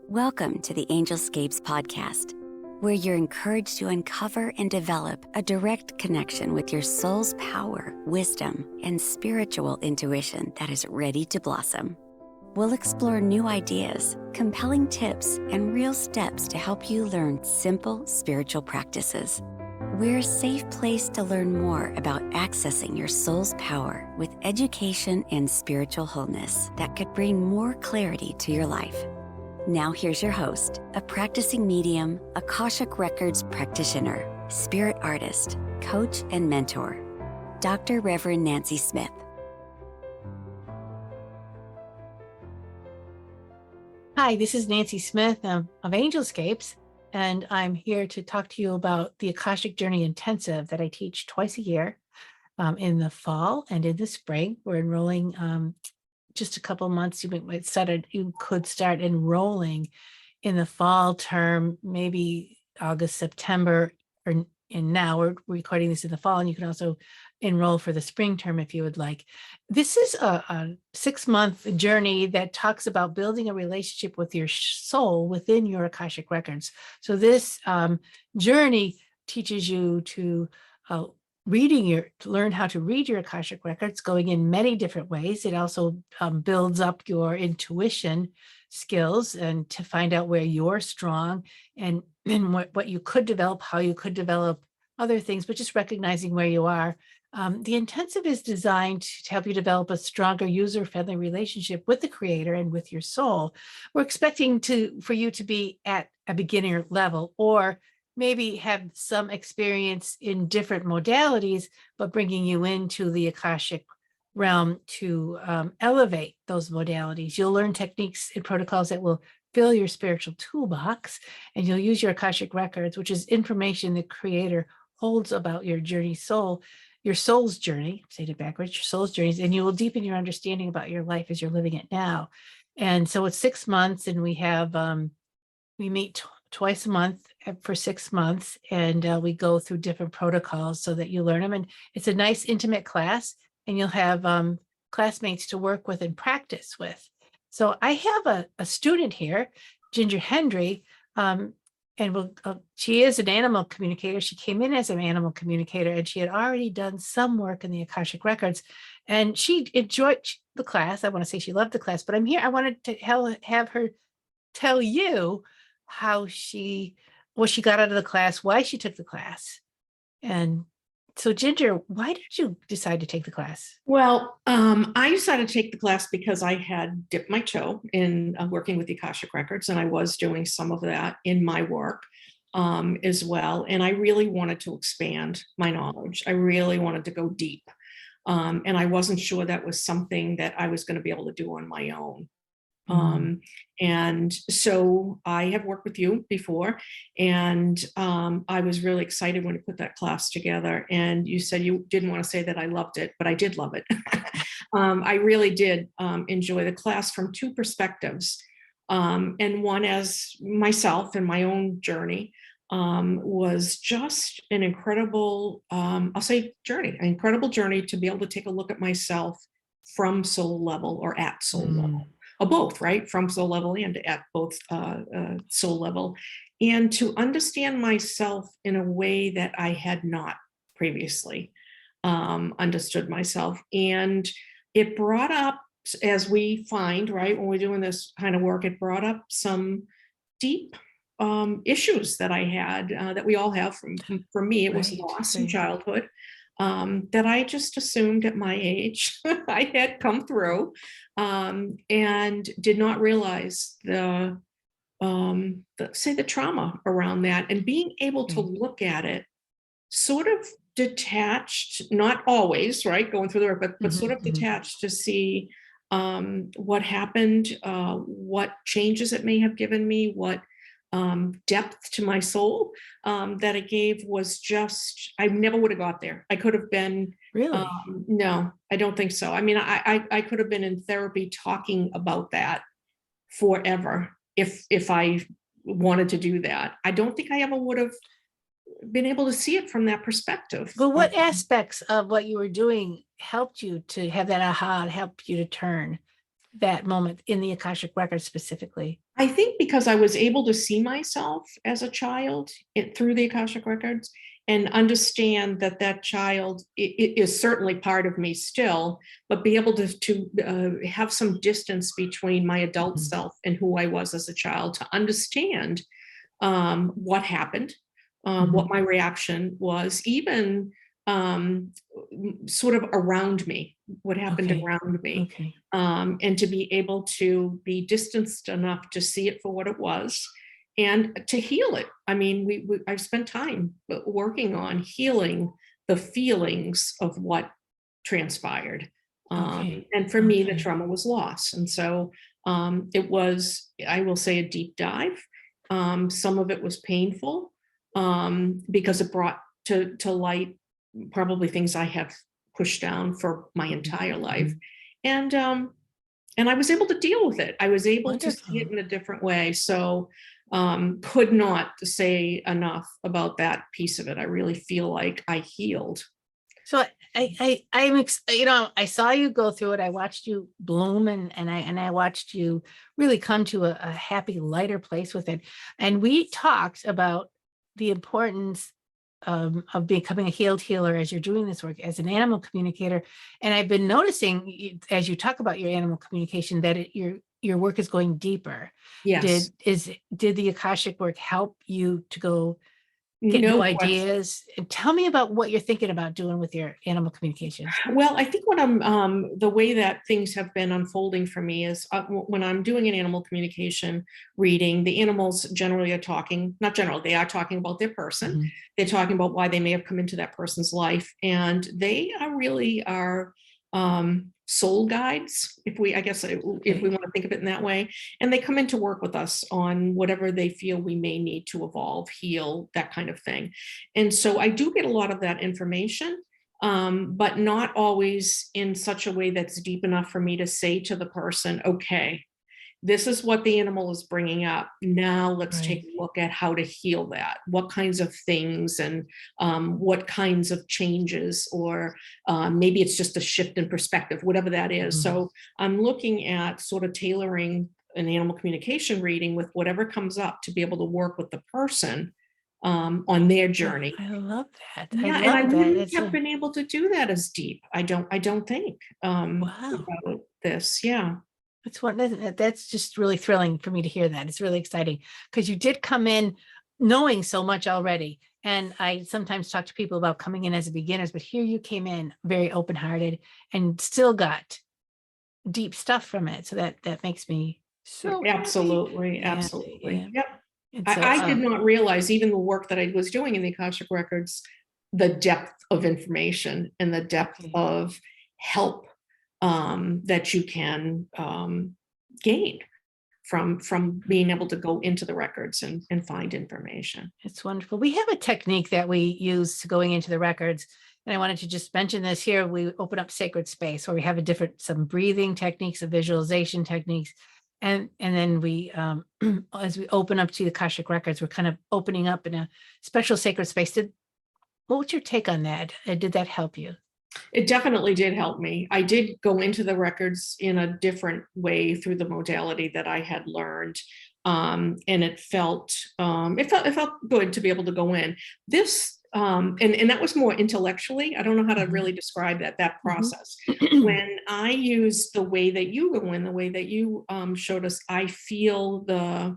Welcome to the Angelscapes podcast, where you're encouraged to uncover and develop a direct connection with your soul's power, wisdom, and spiritual intuition that is ready to blossom. We'll explore new ideas, compelling tips, and real steps to help you learn simple spiritual practices. We're a safe place to learn more about accessing your soul's power with education and spiritual wholeness that could bring more clarity to your life. Now here's your host, a practicing medium, Akashic Records practitioner, spirit artist, coach, and mentor, Dr. Reverend Nancy Smith. Hi, this is Nancy Smith of Angelscapes, and I'm here to talk to you about the Akashic Journey Intensive that I teach twice a year in the fall and in the spring. We're enrolling just a couple of months. You could start enrolling in the fall term, maybe August, September, and now we're recording this in the fall, and you can also enroll for the spring term if you would like. This is a 6-month journey that talks about building a relationship with your soul within your Akashic Records. So this journey teaches you to learn how to read your Akashic Records, going in many different ways. It also builds up your intuition skills and to find out where you're strong and what you could develop, how you could develop other things, but just recognizing where you are. The intensive is designed to help you develop a stronger, user-friendly relationship with the Creator and with your soul. We're expecting for you to be at a beginner level, or maybe have some experience in different modalities, but bringing you into the Akashic realm to elevate those modalities. You'll learn techniques and protocols that will fill your spiritual toolbox, and you'll use your Akashic Records, which is information the Creator holds about your soul's journey, say it backwards, your soul's journeys, and you will deepen your understanding about your life as you're living it now. And so it's 6 months, and we have, we meet twice a month for 6 months, and we go through different protocols so that you learn them. And it's a nice intimate class, and you'll have classmates to work with and practice with. So I have a student here, Ginger Hendry, and she is an animal communicator. She came in as an animal communicator, and she had already done some work in the Akashic Records, and she enjoyed the class. I want to say she loved the class, but I'm here. I wanted to have her tell you what she got out of the class, why she took the class. And so Ginger, why did you decide to take the class? Well, I decided to take the class because I had dipped my toe in working with the Akashic Records, and I was doing some of that in my work as well. And I really wanted to expand my knowledge. I really wanted to go deep. And I wasn't sure that was something that I was going to be able to do on my own. And so I have worked with you before, and I was really excited when you put that class together, and you said you didn't want to say that I loved it, but I did love it. I really did enjoy the class from two perspectives. And one, as myself and my own journey, was just an incredible, I'll say journey, an incredible journey to be able to take a look at myself from soul level or at soul level. Or both, right? From soul level and at both soul level, and to understand myself in a way that I had not previously understood myself. And it brought up, as we find, right, when we're doing this kind of work, it brought up some deep issues that I had, that we all have. For me, it was loss in childhood. That I just assumed at my age I had come through, and did not realize the trauma around that, and being able to look at it sort of detached, not always, right, going through the work, but sort of detached to see what happened, what changes it may have given me, what depth to my soul that it gave was just, I never would have got there. I could have been, Really? No, I don't think so. I mean, I could have been in therapy talking about that forever if I wanted to do that. I don't think I ever would have been able to see it from that perspective. But what aspects of what you were doing helped you to have that aha, helped you to turn? that moment in the Akashic Records specifically? I think because I was able to see myself as a child through the Akashic Records and understand that that child is certainly part of me still, but be able to have some distance between my adult self and who I was as a child, to understand what happened, what my reaction was, even sort of around me, what happened around me, and to be able to be distanced enough to see it for what it was and to heal it. I mean, I've spent time working on healing the feelings of what transpired. And for me, the trauma was loss. And so it was, I will say, a deep dive. Some of it was painful because it brought to light probably things I have pushed down for my entire life. And I was able to deal with it. I was able to see it in a different way. So could not say enough about that piece of it. I really feel like I healed. So I saw you go through it. I watched you bloom, and I watched you really come to a happy, lighter place with it. And we talked about the importance of becoming a healed healer as you're doing this work as an animal communicator. And I've been noticing, as you talk about your animal communication, that your work is going deeper. Yes. Did the Akashic work help you to go get new ideas? And tell me about what you're thinking about doing with your animal communication. Well, I think what the way that things have been unfolding for me is when I'm doing an animal communication reading, the animals generally are talking, not generally, they are talking about their person. They're talking about why they may have come into that person's life. And they really are soul guides, if we want to think of it in that way. And they come in to work with us on whatever they feel we may need to evolve, heal, that kind of thing. And so I do get a lot of that information, but not always in such a way that's deep enough for me to say to the person, okay, this is what the animal is bringing up. Now let's take a look at how to heal that. What kinds of things and what kinds of changes, or maybe it's just a shift in perspective, whatever that is. So I'm looking at sort of tailoring an animal communication reading with whatever comes up to be able to work with the person on their journey. I love that. Yeah, and I wouldn't have been able to do that as deep. I don't think about this. Yeah. That's just really thrilling for me to hear that. It's really exciting because you did come in knowing so much already. And I sometimes talk to people about coming in as beginners, but here you came in very open-hearted and still got deep stuff from it. So that makes me so absolutely. Yep. So, I did not realize, even the work that I was doing in the Akashic Records, the depth of information and the depth of help that you can gain from being able to go into the records and find information. It's wonderful. We have a technique that we use to going into the records. And I wanted to just mention this here. We open up sacred space where we have some breathing techniques, some visualization techniques. And then we, as we open up to the Akashic Records, we're kind of opening up in a special sacred space. What was your take on that? Did that help you? It definitely did help me. I did go into the records in a different way through the modality that I had learned. And it felt good to be able to go in. This, and that was more intellectually. I don't know how to really describe that process. When I use the way that you go in, the way that you showed us, I feel the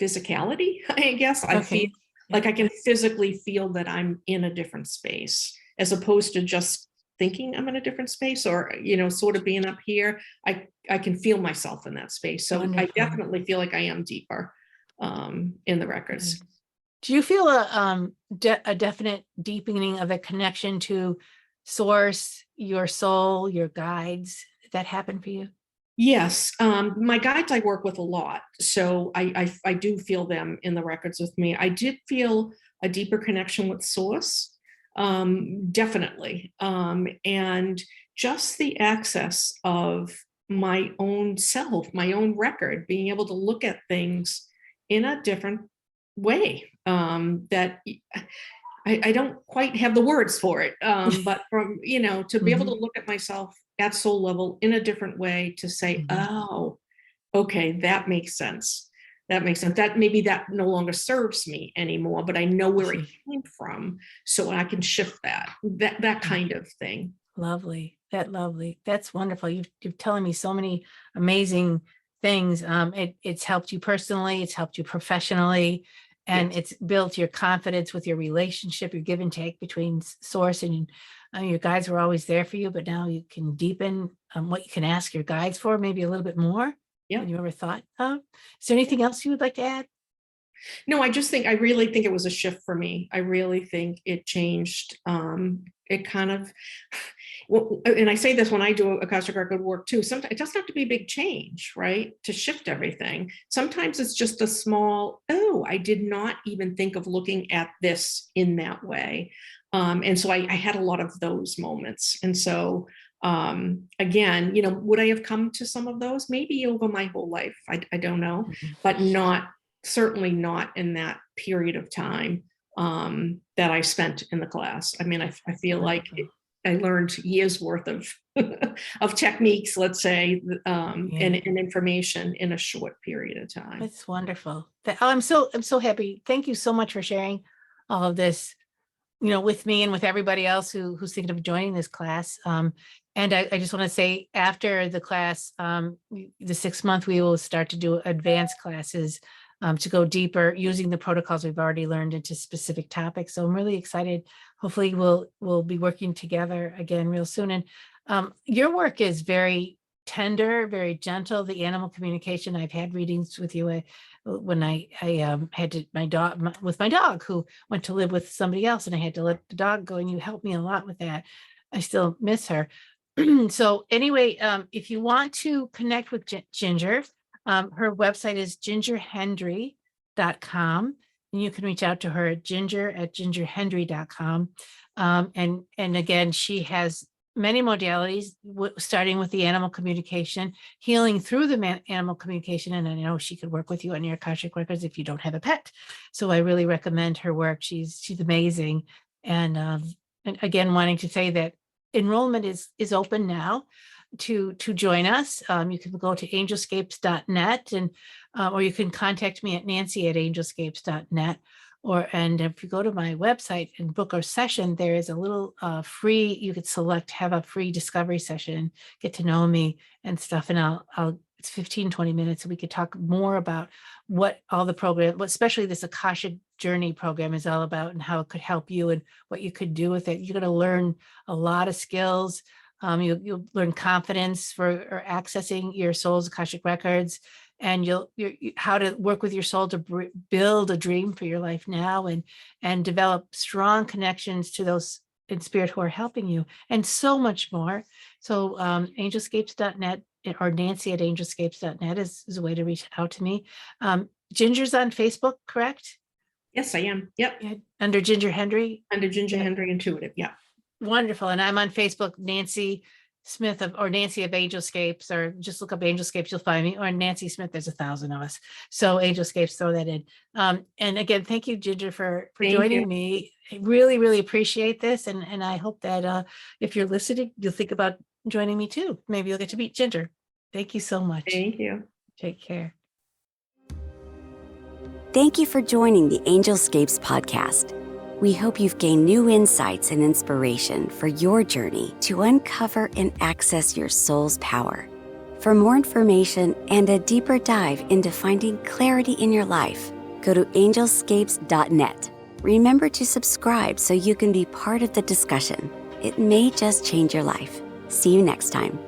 physicality, I guess. I feel like I can physically feel that I'm in a different space, as opposed to just thinking I'm in a different space, or, sort of being up here. I can feel myself in that space. So wonderful. I definitely feel like I am deeper in the records. Do you feel a definite deepening of a connection to source, your soul, your guides? Did that happen for you? Yes. My guides I work with a lot. So I do feel them in the records with me. I did feel a deeper connection with source. Definitely. And just the access of my own self, my own record, being able to look at things in a different way, that I don't quite have the words for it. But from, to be able to look at myself at soul level in a different way to say, oh, okay, that makes sense. That makes sense. That maybe that no longer serves me anymore, but I know where it came from, so I can shift that kind of thing. Lovely. Lovely. That's wonderful. You're telling me so many amazing things. It's helped you personally, it's helped you professionally, and Yes. it's built your confidence with your relationship, your give and take between source and your guides were always there for you, but now you can deepen what you can ask your guides for, maybe a little bit more than you ever thought of. Is there anything else you would like to add? No, I really think it was a shift for me. I really think it changed. It kind of, well, and I say this when I do Akashic Record work too, sometimes it doesn't have to be a big change, right? To shift everything. Sometimes it's just a small, oh, I did not even think of looking at this in that way. And so I had a lot of those moments. And so, again, would I have come to some of those? Maybe over my whole life. I don't know, but certainly not in that period of time that I spent in the class. I mean, I feel like I learned years worth of of techniques, let's say, and information in a short period of time. It's wonderful. I'm so happy. Thank you so much for sharing all of this, with me and with everybody else who's thinking of joining this class. And I just want to say, after the class, the 6th month, we will start to do advanced classes to go deeper using the protocols we've already learned into specific topics. So I'm really excited. Hopefully we'll be working together again real soon. And your work is very tender, very gentle. The animal communication, I've had readings with you when I had my dog who went to live with somebody else, and I had to let the dog go, and you helped me a lot with that. I still miss her. So anyway, if you want to connect with Ginger, her website is gingerhendry.com, and you can reach out to her at ginger@gingerhendry.com. And again, she has many modalities, starting with the animal communication, healing through the animal communication. And I know she could work with you on your Akashic Records if you don't have a pet. So I really recommend her work. She's amazing. And again, wanting to say that enrollment is open now to join us. You can go to angelscapes.net, and or you can contact me at nancy@angelscapes.net. And if you go to my website and book a session, there is a little free, you could have a free discovery session, get to know me and stuff. And it's 15-20 minutes. And we could talk more about what all the program, especially this Akashic Journey program, is all about, and how it could help you and what you could do with it. You're going to learn a lot of skills. You'll learn confidence for accessing your soul's Akashic Records, and you'll how to work with your soul to build a dream for your life now, and develop strong connections to those in spirit who are helping you, and so much more. So angelscapes.net or nancy@angelscapes.net is a way to reach out to me. Ginger's on Facebook, correct? Yes, I am. Yep. Yeah, under Ginger Hendry. Under Ginger Hendry Intuitive. Yeah. Wonderful. And I'm on Facebook, Nancy Smith of Angelscapes, or just look up Angelscapes, you'll find me, or Nancy Smith. There's 1,000 of us. So Angelscapes, throw that in. And again, thank you, Ginger, for joining me. I really, really appreciate this. And I hope that if you're listening, you'll think about joining me too. Maybe you'll get to meet Ginger. Thank you so much. Thank you. Take care. Thank you for joining the Angelscapes podcast. We hope you've gained new insights and inspiration for your journey to uncover and access your soul's power. For more information and a deeper dive into finding clarity in your life, go to angelscapes.net. Remember to subscribe so you can be part of the discussion. It may just change your life. See you next time.